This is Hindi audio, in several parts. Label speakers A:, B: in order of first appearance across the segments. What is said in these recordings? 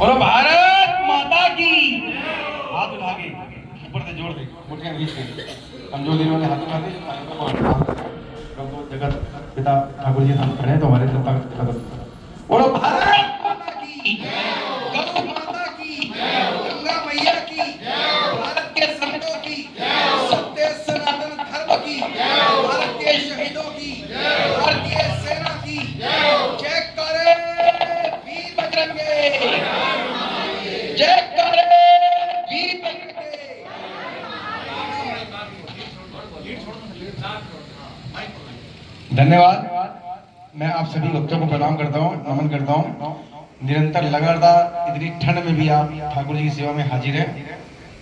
A: और भारत माता की। हाथ उठा के ऊपर से जोड़ दे, मुट्ठियां खींच के, कमजोर दिल वाले हाथ उठा दे। जगत पिता ठाकुर जी हम खड़े हैं तो हमारे जनता का और भारत माता की, गौ माता की, गंगा मैया की, भारत के संतों की, सत्य सनातन धर्म की, भारत के शहीदों की, भारतीय सेना की जय करे वीर बजरंगे, जय करे वीर बजरंगे। धन्यवाद। मैं आप सभी भक्तों को प्रणाम करता हूँ, नमन करता हूँ। निरंतर लगातार इतनी ठंड में भी आप ठाकुर जी की सेवा में हाजिर हैं।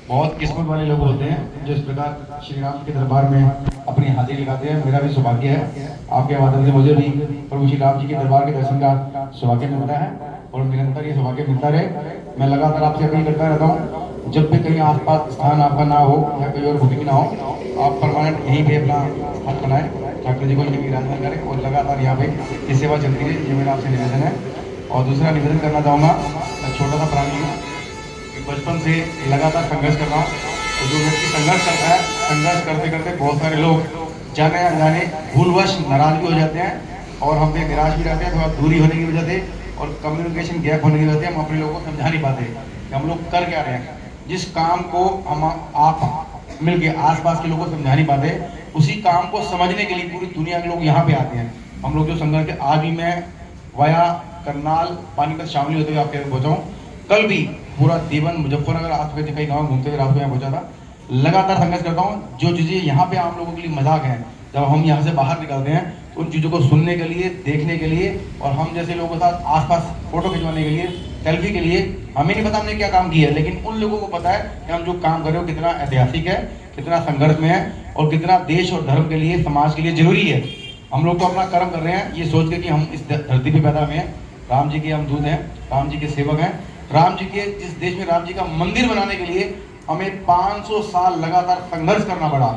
A: बहुत किस्मत वाले लोग होते हैं जो इस प्रकार श्री राम के दरबार में अपनी हाजिरी लगाते हैं। मेरा भी सौभाग्य है, आपके माध्यम से मुझे भी प्रभु श्री राम जी के दरबार के दर्शन का सौभाग्य मिलता है और निरंतर ये सौभाग्य मिलता रहे। मैं लगातार आपसे अपील करता रहता हूँ, जब भी कहीं आसपास स्थान आपका ना हो या कोई और बुकिंग ना हो, आप परमानेंट यहीं पे अपना स्थान बनाएं, ठाकुर जी को यहीं विराजमान करें और लगातार यहाँ पे ये सेवा चलती रहे। ये मेरा आपसे निवेदन है। और दूसरा निवेदन करना चाहूँगा, मैं छोटा सा प्राणी हूँ, बचपन से लगातार संघर्ष कर रहा हूँ। तो जो व्यक्ति संघर्ष करता है, संघर्ष करते करते बहुत सारे लोग जाने अनजाने भूलवश नाराज भी हो जाते हैं और हम पे निराश भी रहते हैं। थोड़ा दूरी होने की वजह से और कम्युनिकेशन गैप होने की वजह से हम अपने लोगों को समझा नहीं पाते कि हम लोग कर क्या रहे हैं। जिस काम को हम आप मिल के आसपास के लोगों को समझा नहीं पाते, उसी काम को समझने के लिए पूरी दुनिया के लोग यहाँ पे आते हैं। हम लोग जो संघर्ष के, आज भी मैं वाया करनाल पानीपत शामिल होते हुए आपके पहुँचा हूँ। कल भी पूरा देवन मुजफ्फरनगर आसपास के कई गाँव घूमते हुए रात को यहाँ पहुँचा था। लगातार संघर्ष करता हूँ। जो चीज़ें यहाँ पे आम लोगों के लिए मजाक हैं, जब हम यहाँ से बाहर निकलते हैं तो उन चीज़ों को सुनने के लिए, देखने के लिए और हम जैसे लोगों के साथ आसपास फोटो खिंचवाने के लिए, सेल्फी के लिए, हमें नहीं पता हमने क्या काम किया है, लेकिन उन लोगों को पता है कि हम जो काम कर रहे हो कितना ऐतिहासिक है, कितना संघर्ष में है और कितना देश और धर्म के लिए, समाज के लिए जरूरी है। हम लोग तो अपना कर्म कर रहे हैं ये सोच के कि हम इस धरती पे पैदा हुए हैं, राम जी के हम दूत हैं, राम जी के सेवक हैं। राम जी के जिस देश में राम जी का मंदिर बनाने के लिए हमें 500 साल लगातार संघर्ष करना पड़ा।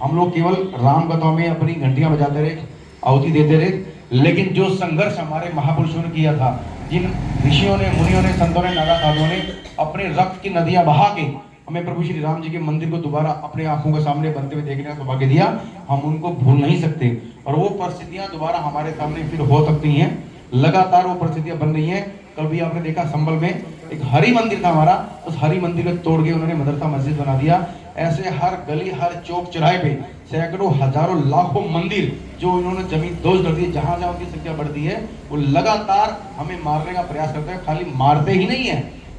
A: हम लोग केवल राम कथाओं में अपनी घंटियां बजाते रहे, आहुति देते रहे, लेकिन जो संघर्ष हमारे महापुरुषों ने किया था, जिन ऋषियों ने, मुनियों ने, संतों ने, नागा साधुओं ने अपने रक्त की नदियां बहा के हमें प्रभु श्री राम जी के मंदिर को दोबारा अपने आंखों के सामने बनते हुए देखने का सौभाग्य दिया, हम उनको भूल नहीं सकते। और वो परिस्थितियां दोबारा हमारे सामने फिर हो सकती हैं, लगातार वो परिस्थितियां बन रही हैं। कल भी आपने देखा संभल में एक हरि मंदिर था हमारा, उस हरि मंदिर को तोड़ के उन्होंने मदरसा मस्जिद बना दिया। ऐसे हर गली, हर चौक चौराहे पे सैकड़ों, हजारों, लाखों मंदिर जो इन्होंने जमीन दोष कर दी, जहां जहां उनकी संख्या बढ़ती है वो लगातार हमें मारने का प्रयास करते हैं। खाली मारते ही नहीं है,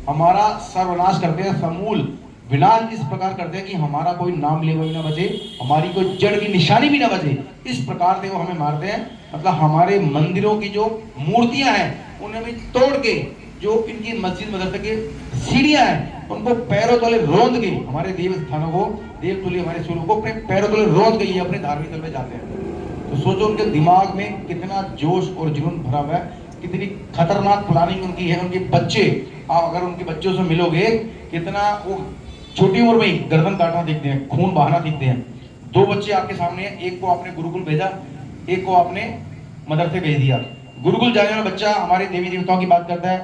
A: हमारा सर्वनाश करते हैं, समूल विनाश इस प्रकार करते हैं कि हमारा कोई नाम ले कोई ना बचे, हमारी कोई जड़ की निशानी भी ना बचे, इस प्रकार से वो हमें मारते हैं। मतलब हमारे मंदिरों की जो मूर्तियां हैं उन्हें भी तोड़ के, जो इनकी मस्जिद मदरसे के सीढ़ियां हैं उनको पैरों तले रोंद के, हमारे देव स्थानों को, देव तुल्य हमारे सूर्य को अपने पैरों तले रोंद के ये अपने धार्मिक स्थल में जाते हैं। तो सोचो उनके दिमाग में कितना जोश और जुनून भरा हुआ है, कितनी खतरनाक प्लानिंग उनकी है। उनके बच्चे, आप अगर उनके बच्चों से मिलोगे, कितना वो छोटी उम्र में ही गर्दन काटना सीखते हैं, खून बहाना सीखते हैं। 2 बच्चे आपके सामने हैं, एक को आपने गुरुकुल भेजा, एक को आपने मदरसे भेज दिया। गुरुकुल जाने वाला बच्चा हमारे देवी देवताओं की बात करता है,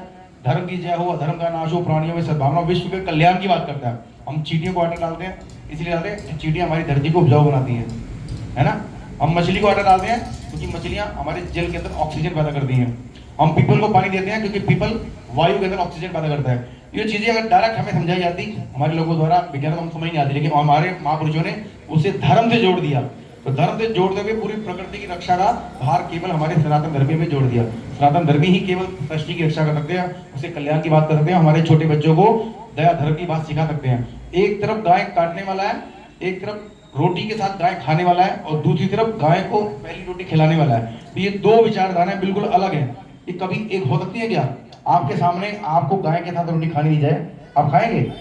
A: धर्म की जय हो, अधर्म का नाश हो, प्राणियों में सद्भावना, विश्व के कल्याण की बात करता है। हम चींटियों को आटा डालते हैं, इसलिए डालते हैं चींटियां हमारी धरती को उपजाऊ बनाती हैं, है ना। हम मछली को आटा डालते हैं क्योंकि मछलियां हमारे जल के अंदर ऑक्सीजन पैदा करती हैं। हम पीपल को पानी देते हैं क्योंकि पीपल वायु के अंदर ऑक्सीजन पैदा करता है। ये चीजें अगर डायरेक्ट हमें समझाई जाती, हमारे लोगों द्वारा, विज्ञान को हम समझ नहीं आती, लेकिन हमारे महापुरुषों ने उसे धर्म से जोड़ दिया। तो धर्म से जोड़ते हुए पूरी प्रकृति की रक्षा का भार केवल हमारे सनातन धर्म में जोड़ दिया। सनातन धर्म ही केवल सृष्टि की रक्षा कर सकते हैं, उसे कल्याण की बात कर सकते हैं, हमारे छोटे बच्चों को दया धर्म की बात सिखा सकते हैं। एक तरफ गाय काटने वाला है, एक तरफ रोटी के साथ गाय खाने वाला है और दूसरी तरफ गाय को पहली रोटी खिलाने वाला है। तो ये 2 विचारधाराएं बिल्कुल अलग हैं। ये कभी एक हो सकती है क्या? आपके सामने आपको गाय के साथ रोटी खानी दी जाए, आप खाएंगे?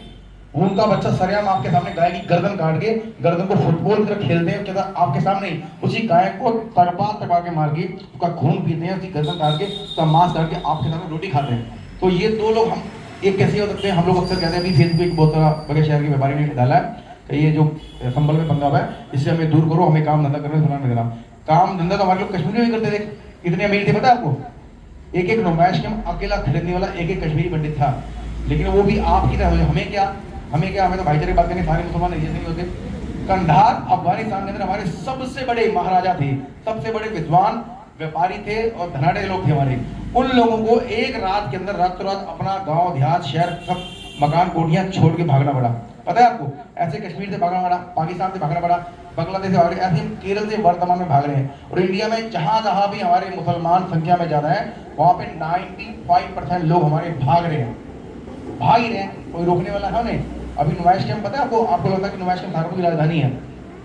A: उनका बच्चा सरेआम आपके सामने गाय की गर्दन काट के, गर्दन को फुटबॉल की तरह खेलते हैं, आपके सामने उसी गाय को तड़पा के मार के उसका खून पीते हैं, उसकी गर्दन काट के, उसका मांस काट के आपके सामने रोटी खाते हैं। तो ये 2 लोग हम एक कैसे हो सकते हैं? हम लोग अक्सर कहते हैं, अभी फेसबुक बहुत सारा बड़े शहर के व्यापारी ने डाला है कि ये जो संबल में पंगा हुआ है इससे हमें दूर करो, हमें काम धंधा करने सुना देना। काम धंधा तो हमारे लोग कश्मीर में भी करते थे, इतने अमीर थे पता है आपको? एक नुमाइश के अकेला खरीदने वाला एक कश्मीरी पंडित था। लेकिन वो भी आपकी तरह हो। हमें क्या, हमें तो भाईचारे की बात करनी, सारे मुसलमान जैसे नहीं होते। कंधार अफगानिस्तान के अंदर हमारे सबसे बड़े महाराजा थे, सबसे बड़े विद्वान व्यापारी थे और धनाढ़ लोग थे हमारे। उन लोगों को एक रात के अंदर रातों रात अपना गांव देहात शहर सब मकान कोठियां छोड़ के भागना पड़ा। पता है आपको, ऐसे कश्मीर से भागना पड़ा, पाकिस्तान से भागना पड़ा, बांग्लादेश से भाग रहे, ऐसे केरल से वर्तमान में भाग रहे हैं। और इंडिया में जहां जहां भी हमारे मुसलमान संख्या में ज्यादा है, वहां पे 95% लोग हमारे भाग रहे हैं, भाग ही रहे हैं, कोई रोकने वाला है नहीं। अभी नुमाइश कैंप पता है आपको, आपको लगता है कि नुमाइश कैंप धार्मिक राजधानी है,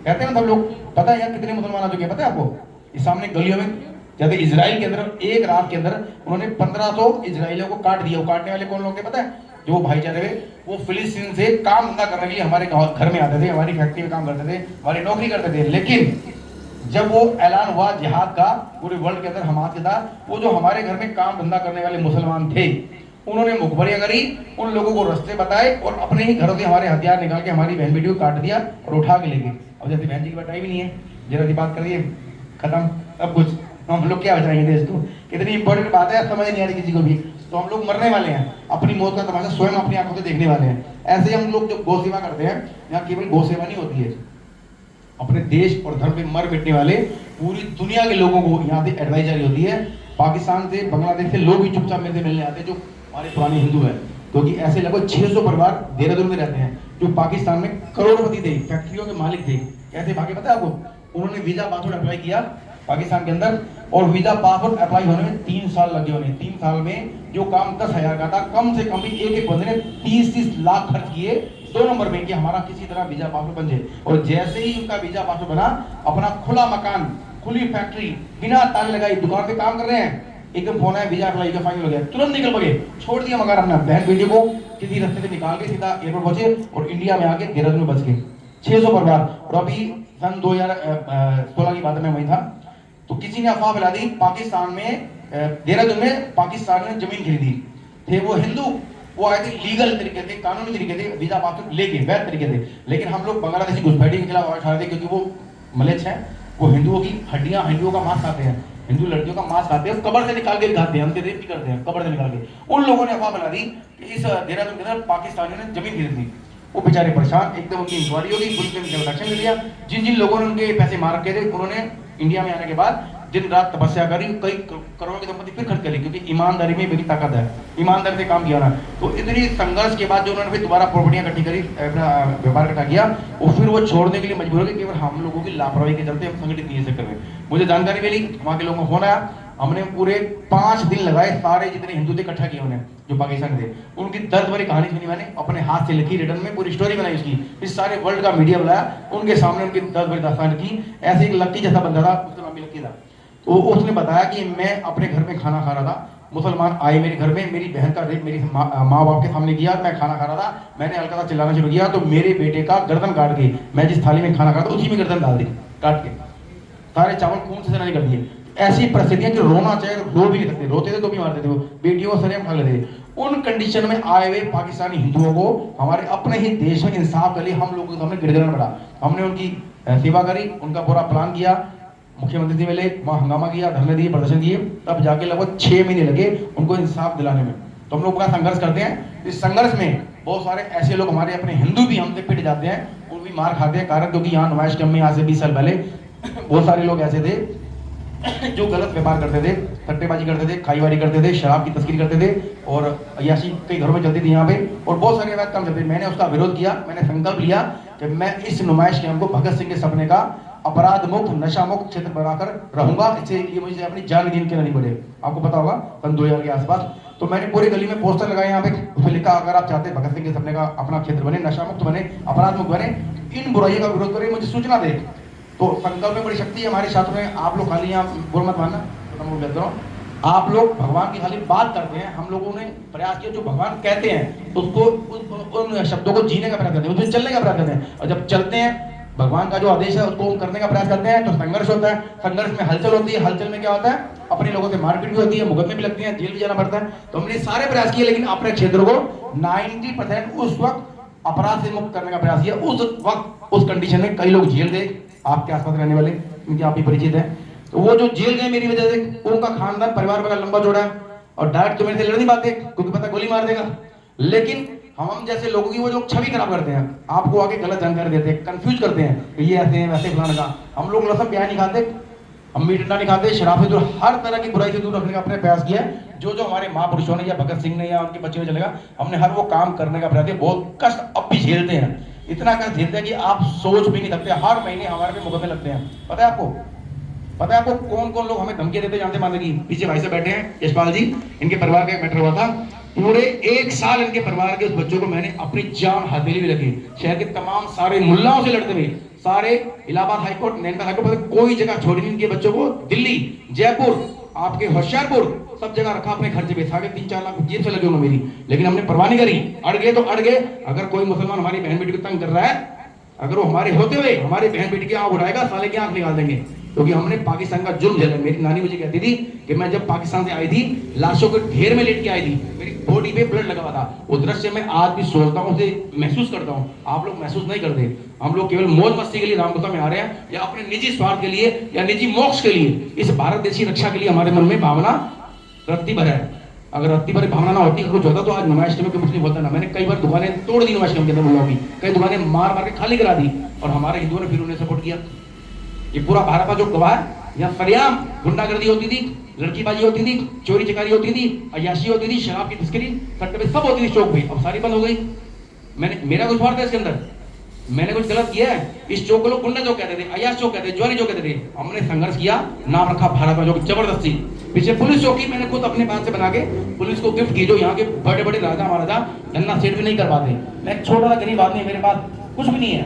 A: कहते हैं ना सब लोग। पता है यहाँ कितने मुसलमान आ चुके हैं, पता है आपको? इस सामने गलियों में, जैसे इजराइल के अंदर एक रात के अंदर उन्होंने 1500 इजराइलियों को काट दिया। वो काटने वाले कौन लोग थे पता है? जो भाईचारे में वो फिलिस्तीन से काम धंधा करने के लिए हमारे घर में आते थे, हमारी फैक्ट्री में काम करते थे, हमारी नौकरी करते थे। लेकिन जब वो ऐलान हुआ जिहाद का पूरे वर्ल्ड के अंदर हमाद के साथ, वो जो हमारे घर में काम धंधा करने वाले मुसलमान थे, उन्होंने मुखबरियां करी, उन लोगों को रास्ते बताए और अपने ही घरों से हमारे हथियार निकाल के हमारी बहन बेटी को काट दिया और उठा के ले गए। अब जैसे बहन जी की बताई भी नहीं है, जरा सी बात करिए, खत्म सब कुछ। हम लोग क्या बचाएंगे देश को? कितनी इंपॉर्टेंट बात है, समझ नहीं आ रही किसी को भी। तो हम लोग मरने वाले हैं, अपनी मौत का तमाशा स्वयं अपनी आंखों से देखने वाले हैं। ऐसे हम लोग जो गौ सेवा करते हैं, यहाँ केवल गौ सेवा नहीं होती है, अपने देश और धर्म पे मर मिटने वाले पूरी दुनिया के लोगों को यहाँ से एडवाइजरी होती है। पाकिस्तान से, बांग्लादेश से लोग भी चुपचाप मेरे से मिलने आते हैं, जो हमारे पुराने हिंदू हैं, क्योंकि ऐसे लगभग 600 परिवार देहरादून में रहते हैं, जो पाकिस्तान में करोड़पति थे, फैक्ट्रियों के मालिक थे। कैसे भागे पता है आपको? उन्होंने वीजा पासपोर्ट अप्लाई किया पाकिस्तान के अंदर, और वीजा पासपोर्ट अप्लाई होने में 3 साल लगे। उन्हें 3 साल में जो काम 10,000 का था, कम से कम भी एक बंदे ने 30-30 लाख खर्च किए 2 नंबर में कि हमारा किसी तरह वीजा पासपोर्ट बन जाए। और जैसे ही उनका वीजा पासपोर्ट बना, अपना खुला मकान, खुली फैक्ट्री, बिना ताले लगाई दुकान पे काम कर रहे हैं, एकदम फोन आया वीजा अप्लाई का फाइनल हो गया, तुरंत निकल पड़े, छोड़ दिया मकान अपना, बहन बेटी को किसी रास्ते से निकाल के सीधा एयरपोर्ट पहुंचे और इंडिया में आके देहरादून में बच गए 600 परिवार। और अभी सन 2016 की बात में वही था, तो किसी ने अफवाह फैला दी पाकिस्तान में, देहरादून में पाकिस्तान ने जमीन खरीदी थे। वो हिंदू, वो आए थे लीगल तरीके से, कानूनी तरीके से, वीजा पासपोर्ट लेके वैध तरीके से। लेकिन हम लोग बांग्लादेशी घुसपैठी के खिलाफ आवाज उठा रहे थे, क्योंकि वो मलेच्छ है, वो हिंदुओं की हड्डियां, हिंदुओं का मांस खाते हैं, हिंदू लड़कियों का मांस खाते हैं, कब्र से निकाल के खाते हैं, उनसे रेप भी करते हैं कब्र से निकाल के। उन लोगों ने अफवाह फैला दी कि इस देहरादून के अंदर पाकिस्तानियों ने जमीन खरीद ली। वो बेचारे परेशान, एकदम उनकी इंक्वायरी होगी, पुलिस ने इंट्रोडक्शन ले लिया। जिन जिन लोगों ने उनके पैसे मार रखे थे, उन्होंने इंडिया में आने के बाद दिन रात तपस्या करी, कई करोड़ों की संपत्ति फिर खर्च करी, क्योंकि ईमानदारी में बड़ी ताकत है, ईमानदारी से काम किया ना। तो इतनी संघर्ष के बाद जो उन्होंने फिर दोबारा प्रॉपर्टियां इकट्ठी करी, अपना व्यापार इकट्ठा किया, और फिर वो छोड़ने के लिए मजबूर हो गए, केवल हम लोगों की लापरवाही के चलते हम संगठित नहीं कर रहे। मुझे जानकारी मिली, वहाँ के लोगों को फोन आया, हमने पूरे 5 दिन लगाए, सारे जितने हिंदू थे इकट्ठा किए उन्हें, जो पाकिस्तान थे, उनकी दर्द भरी कहानी सुनी मैंने, अपने हाथ से लिखी, रिटर्न में पूरी स्टोरी बनाई उसकी, इस सारे वर्ल्ड का मीडिया बुलाया, उनके सामने उनकी दर्द भरी दास्तान की। ऐसे एक लक्की जैसा बंदा था, उसका नाम भी लक्की था, तो उसने बताया कि मैं अपने घर में खाना खा रहा था, मुसलमान आए मेरे घर में, मेरी बहन का रेप मेरी माँ बाप के सामने किया, मैं खाना खा रहा था, मैंने हल्का सा चिल्लाना शुरू किया, तो मेरे बेटे का गर्दन काट के, मैं जिस थाली में खाना खा रहा था उसी में गर्दन डाल दी, काट के सारे चावल खून से नहीं कर दिए। ऐसी परिस्थितियां कि रोना चाहे रो भी नहीं सकते, रोते थे तो भी मारते थे, वो बेटियों को सरेआम उठा लेते थे। उन कंडीशन में आए हुए पाकिस्तानी हिंदुओं को हमारे अपने ही देश में इंसाफ के लिए हम लोगों के सामने गिड़गिड़ाना पड़ा। हमने उनकी सेवा करी, उनका पूरा प्लान किया, मुख्यमंत्री से मिले, वहाँ हंगामा किया, धरने दिए, प्रदर्शन किए, तब जाके लगभग 6 महीने लगे उनको इंसाफ दिलाने में। तो हम लोग बड़ा संघर्ष करते हैं। इस संघर्ष में बहुत सारे ऐसे लोग हमारे अपने हिंदू भी हमसे पिट जाते हैं, वो भी मार खाते हैं, कारण क्योंकि यहाँ नुमाइश कैंप में आज से 20 साल पहले बहुत सारे लोग ऐसे थे जो गलत व्यापार करते थे, सट्टेबाजी करते थे, खाईवारी करते थे, शराब की तस्करी करते थे, और अय्याशी कई घरों में चलती थी यहाँ पे, और बहुत सारे अवैध काम चलते थे। मैंने उसका विरोध किया, मैंने संकल्प लिया कि मैं इस नुमाइश कैंप को भगत सिंह के सपने का अपराध मुक्त, नशा मुक्त क्षेत्र बनाकर रहूंगा। इससे ये मुझे अपनी जान गिन के नहीं पड़े। आपको पता होगा सन 2000 के आसपास, तो मैंने पूरी गली में पोस्टर लगाए यहाँ पे, उसमें लिखा अगर आप चाहते हैं भगत सिंह के सपने का अपना क्षेत्र बने, नशा मुक्त बने, अपराध मुक्त बने, इन बुराइयों का विरोध करें, मुझे सूचना दे। तो संकल्प में बड़ी शक्ति है हमारे शास्त्रों में। आप लोग खाली यहाँ बुरा मत मानना, आप लोग भगवान की खाली बात करते हैं, हम लोगों ने प्रयास किया जो भगवान कहते हैं उसको, उन शब्दों को जीने का प्रयास करते हैं, उसमें चलने का प्रयास करते हैं। और जब चलते हैं भगवान का जो आदेश है उसको हम करने का प्रयास करते हैं, तो संघर्ष होता है, संघर्ष में हलचल होती है, हलचल में क्या होता है, अपने लोगों से मारपीट भी होती है, मुकदमे भी लगते हैं, जेल भी जाना पड़ता है। तो हमने सारे प्रयास किए, लेकिन अपने क्षेत्र को 90% उस वक्त अपराध से मुक्त करने का प्रयास किया। उस वक्त उस कंडीशन में कई लोग जेल गए, आपके आसपास रहने वाले, क्योंकि आप भी परिचित हैं, तो वो जो जेल गए मेरी वजह से, उनका खानदान परिवार बड़ा लंबा चौड़ा है, और डायरेक्ट तो मेरे से लड़ नहीं पाते, क्योंकि पता गोली मार देगा, लेकिन हम जैसे लोगों की वो जो छवि खराब करते हैं, आपको आगे गलत जानकारी देते हैं, कंफ्यूज करते हैं कि ये ऐसे हैं वैसे फलाना का। हम लोग लहसुन प्याज नहीं खाते, हम मीट अंडा नहीं खाते, शराब से दूर, हर तरह की बुराई से दूर रखने का अपने प्रयास किया है। जो जो हमारे महापुरुषों ने या भगत सिंह ने या उनके बच्चे ने चलेगा, हमने हर वो काम करने का प्रयास किया। बहुत कष्ट अब भी झेलते हैं, इतना कष्ट झेलते हैं कि आप सोच भी नहीं सकते। हर महीने हमारे पे मुकदमे लगते हैं। पता है आपको, पता है आपको कौन कौन लोग हमें धमकी देते जानते मानते की? पीछे भाई से बैठे हैं यशपाल जी, इनके परिवार का एक मैटर हुआ था। पूरे 1 साल इनके परिवार के उस बच्चों को मैंने अपनी जान हथेली में रखी। शहर के तमाम सारे मुल्लाओं से लड़ते हुए, सारे इलाहाबाद हाईकोर्ट, नैनीताल हाईकोर्ट, कोई जगह छोड़ी नहीं इनके बच्चों को। दिल्ली, जयपुर, आपके होशियारपुर, सब जगह रखा अपने खर्चे पे। 3.5-4 लाख जेब से लगे होंगे मेरी, लेकिन हमने परवाह नहीं करी। अड़ गए तो अड़ गए। अगर कोई मुसलमान हमारी बहन बेटी को तंग कर रहा है, अगर वो हमारे होते हुए हमारी बहन बेटी की आंख उठाएगा, साले की आंख निकाल देंगे। क्योंकि हमने पाकिस्तान का जुल्म झेला। मेरी नानी मुझे कहती थी कि मैं जब पाकिस्तान से आई थी, लाशों के ढेर में लेट के आई थी, मेरी बॉडी पे ब्लड लगा हुआ था। वो दृश्य मैं आज भी सोचता हूँ, उसे महसूस करता हूँ। आप लोग महसूस नहीं करते। हम लोग केवल मौज मस्ती के लिए रामकथा में आ रहे हैं, या अपने निजी स्वार्थ के लिए या निजी मोक्ष के लिए, इस भारत देश की रक्षा के लिए हमारे मन में भावना रत्ती भर है। अगर रत्ती भर भावना ना होती, कुछ होता तो आज नुमाइश में कुछ नहीं बोलता ना। मैंने कई बार दुकानें तोड़ दी नुमाइश के अंदर, मुल्लाओं की कई दुकानें मार मार के खाली करा दी, और हमारे हिंदुओं ने फिर उन्हें सपोर्ट किया। ये पूरा भारत का जो गवाह है, यहाँ सरेआम गुंडागर्दी होती थी, लड़कीबाजी होती थी, चोरी चकारी होती थी, अय्याशी होती थी, शराब की तस्करी, सट्टे सब होती थी चौक पे। अब सारी बंद हो गई। मेरा कुछ स्वार्थ है इसके अंदर? मैंने कुछ गलत किया है? इस चौक को लोग गुंडा चौक कहते थे, अय्याश चौक कहते थे, ज्वारी चौक कहते थे। हमने संघर्ष किया, नाम रखा भारत का चौक, जबरदस्ती। पीछे पुलिस चौकी मैंने खुद अपने पास से बना के पुलिस को गिफ्ट की, जो यहाँ के बड़े बड़े राजा महाराजा धन्ना सेठ भी नहीं कर पाते। मैं एक छोटा सा गरीब आदमी, मेरे पास कुछ भी नहीं है,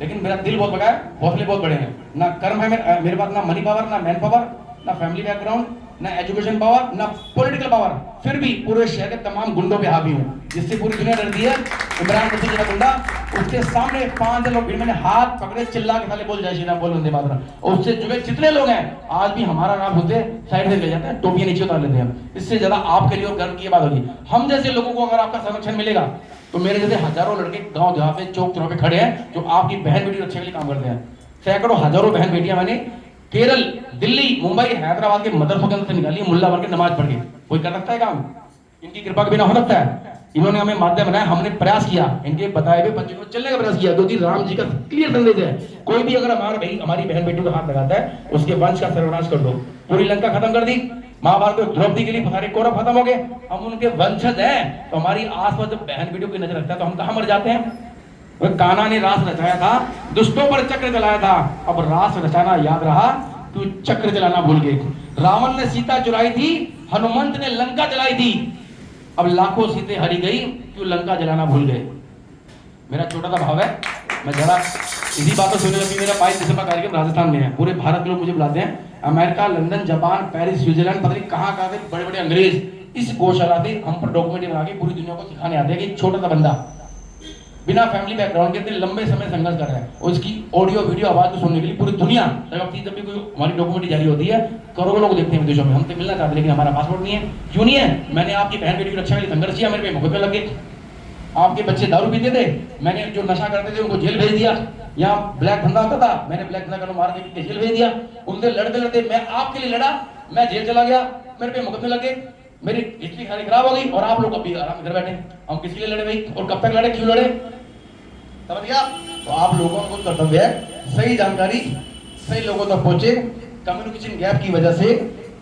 A: लेकिन मेरा दिल बहुत बड़ा है, हौसले बहुत बड़े हैं। ना कर्म है मेरे पास, ना मनी पावर, ना मैन पावर, ना फैमिली बैकग्राउंड, ना एजुकेशन पावर, ना पॉलिटिकल पावर, फिर भी पूरे शहर के तमाम गुंडों पे हावी हूं, जिससे पूरी दुनिया डरती है। इमरान बशीर जरा गुंडा, उसके सामने 5 लोग भीड़, मैंने हाथ पकड़े, चिल्ला के साले बोल जय श्री राम, बोल वंदे मातरम। और उससे जुड़े जितने लोग हैं, आज भी हमारा नाम होते साइड से ले जाते हैं, टोपियां नीचे उतार लेते हैं। इससे ज्यादा आपके लिए और गर्व की बात होगी। हम जैसे लोगों को अगर आपका संरक्षण मिलेगा, तो मेरे जैसे हजारों लड़के गांव देहात में चौक चौराहे पे खड़े हैं, जो आपकी बहन बेटी रक्षा के लिए काम करते हैं। सैकड़ों हजारों बहन बेटियां मैंने केरल, दिल्ली, मुंबई, हैदराबाद के मदरसों के अंदर से निकाली, मुल्ला बन के नमाज पढ़ के। कोई कर सकता है काम? इनकी कृपा के बिना हो सकता है? इन्होंने हमें माध्यम बनाया, हमने प्रयास किया, इनके बताए हुए बच्चों को चलने का प्रयास किया, क्योंकि राम जी का क्लियर संदेश है, कोई भी अगर हमारी बहन बेटी को हाथ लगाता है, उसके वंश का सर्वनाश कर दो। पूरी लंका खत्म कर दी, महाभारत में द्रौपदी के लिए सारे कौरव खत्म हो गए। हम उनके वंशज हैं, तो हमारी आसपास जब बहन बेटियों की नजर रखता है, तो हम कहां मर जाते हैं? कान्हा ने रास रचाया था, दुष्टों पर चक्र चलाया था, अब रास रचाना याद रहा, तू चक्र चलाना भूल गए। रावण ने सीता चुराई थी, हनुमंत ने लंका जलाई थी, अब लाखों सीते हरी गई, क्यों लंका जलाना भूल गए। मेरा छोटा सा भाव है, मैं जरा इसी बात को सुनने लगी। मेरा 22 दिसंबर कार्यक्रम राजस्थान में है, पूरे भारत के लोग मुझे बुलाते हैं, America, London, Japan, Paris, Switzerland, पता नहीं कहाँ से बड़े बड़े अंग्रेज इस गौशाला से हम पर डॉक्यूमेंट्री बना के पूरी दुनिया को सिखाने आते हैं कि छोटा सा बंदा बिना फैमिली बैकग्राउंड के इतने लंबे समय संघर्ष कर रहा है, उसकी ऑडियो वीडियो आवाज को सुनने के लिए पूरी दुनिया जब भी कोई हमारी डॉक्यूमेंट्री जारी होती है, करोड़ों लोग देखते हैं विदेशों में। हम तो मिलना चाहते हैं, लेकिन हमारा पासपोर्ट नहीं है। क्यों नहीं है? मैंने आपकी बहन बेटी की रक्षा के लिए संघर्ष किया, मेरे पे मुकदमे लग गए। आपके बच्चे दारू पीते थे, मैंने जो नशा करते थे उनको जेल भेज दिया। यहाँ ब्लैक धंधा होता था, मैंने ब्लैक धंधा मार के जेल भेज दिया। उनसे लड़ते लड़ते मैं आपके लिए लड़ा, मैं जेल चला गया, मेरे पे मुकदमे लग गए, मेरी हिस्ट्री सारी खराब हो गई, और आप लोग अभी आराम घर बैठे। हम किसके लिए लड़े भाई, और कब तक लड़े, क्यों लड़े? समझ गया? तो आप लोगों को कर्तव्य है सही जानकारी सही लोगों तक पहुंचे। कम्युनिकेशन गैप की वजह से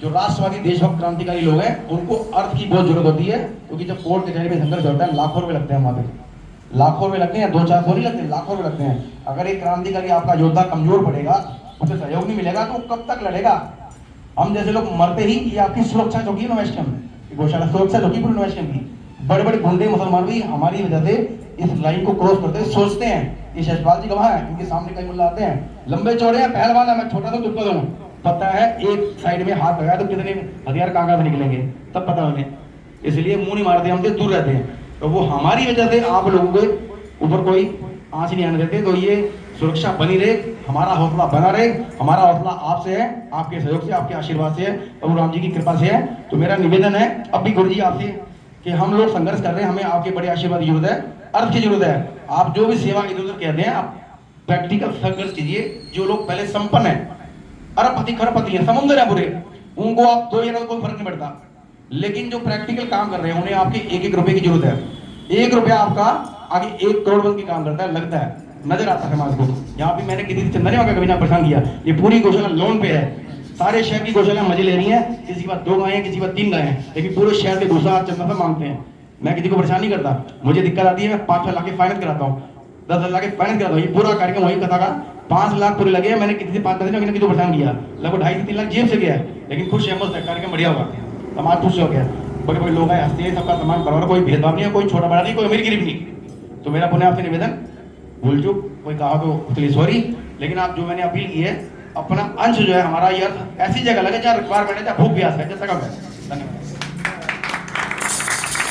A: जो राष्ट्रवादी देशभक्त क्रांतिकारी लोग हैं, उनको अर्थ की बहुत जरूरत होती है, क्योंकि जब कोर्ट कचहरी में संघर्ष होता है, लाखों रुपए लगते हैं वहां पे, लाखों रुपए लगते हैं, 2-4 नहीं लगते, लाखों रुपए लगते हैं। अगर एक क्रांतिकारी आपका योद्धा कमजोर पड़ेगा, उसे सहयोग नहीं मिलेगा, तो कब तक लड़ेगा? हम जैसे लोग मरते ही, ये आपकी सुरक्षा चौकी है नवैष्णव में, गौशाला सुरक्षा चौकी पूरी नवैष्णव की। बड़े बड़े गुंडे मुसलमान भी हमारी वजह से इस लाइन को क्रॉस करते हैं, सोचते हैं ये यशपाल जी गवाह है, इनके सामने कई मुल्ला आते हैं, लंबे चौड़े हैं, पहलवान है, मैं छोटा सा तुक्का दूं, पता है एक साइड में हाथ लगाया तो कितने हथियार कहां से निकलेंगे, तब पता उन्हें। इसलिए मुंह नहीं मारते, हमसे दूर रहते हैं। तो वो हमारी वजह से आप लोगों के ऊपर कोई आंच नहीं आने देते। तो ये सुरक्षा बनी रहे, हमारा हौसला बना रहे, हमारा हौसला आपसे है, आपके सहयोग से, आपके आशीर्वाद से है, प्रभु राम जी की कृपा से है। तो मेरा निवेदन है अब भी गुरु जी आपसे कि हम लोग संघर्ष कर रहे हैं, हमें आपके बड़े आशीर्वाद की जरूरत है, अर्थ की जरूरत है। आप जो भी सेवा इधर उधर कहते हैं, आप प्रैक्टिकल संघर्ष कीजिए। जो लोग पहले संपन्न है, अरबपति खरबपति है, समुद्र है पूरे, उनको आप 2 कोई फर्क नहीं पड़ता, लेकिन जो प्रैक्टिकल काम कर रहे हैं, उन्हें आपके 1-1 रुपए की जरूरत है। 1 रुपया आपका आगे 1 करोड़ बन के काम करता है, लगता है, नजर आता है समाज को। यहाँ पे मैंने किसी से चंदा नहीं मांगा, कभी ना परेशान किया। ये पूरी गौशाला लोन पे है, सारे शहर की गौशाला मजे ले रही हैं, किसी के पास 2 गायें, किसी के पास 3 गायें, लेकिन पूरे शहर के दूसरा चंदा पे मांगते हैं। मैं किसी को परेशान नहीं करता, मुझे दिक्कत आती है, मैं 5 लाख के फाइनेंस कराता हूँ, 10 लाख के फाइनेंस कराता हूँ। ये पूरा कार्यक्रम वही कथा का 5 लाख पूरे लगे हैं। मैंने किसी से 5 पैसे नहीं, किसी को परेशान किया, लगभग 2.5 से 3 लाख जेब से गया है, लेकिन खुश है, मस्त है, कार्यक्रम बढ़िया हुआ, समाज खुश हो गया। बड़े बड़े लोग हैं, हंसते हैं, सबका सम्मान बराबर, कोई भेदभाव नहीं है, कोई छोटा बड़ा नहीं, कोई अमीर गरीब नहीं। तो मेरा पुनः आपसे निवेदन, भूल चूक कोई कहा तो उसके लिए सॉरी, लेकिन आप जो मैंने अपील की है, अपना अंश जो है हमारा, ये ऐसी जगह लगे जहाँ रिक्वायरमेंट है, जहाँ भूख प्यास है, जैसा कम है।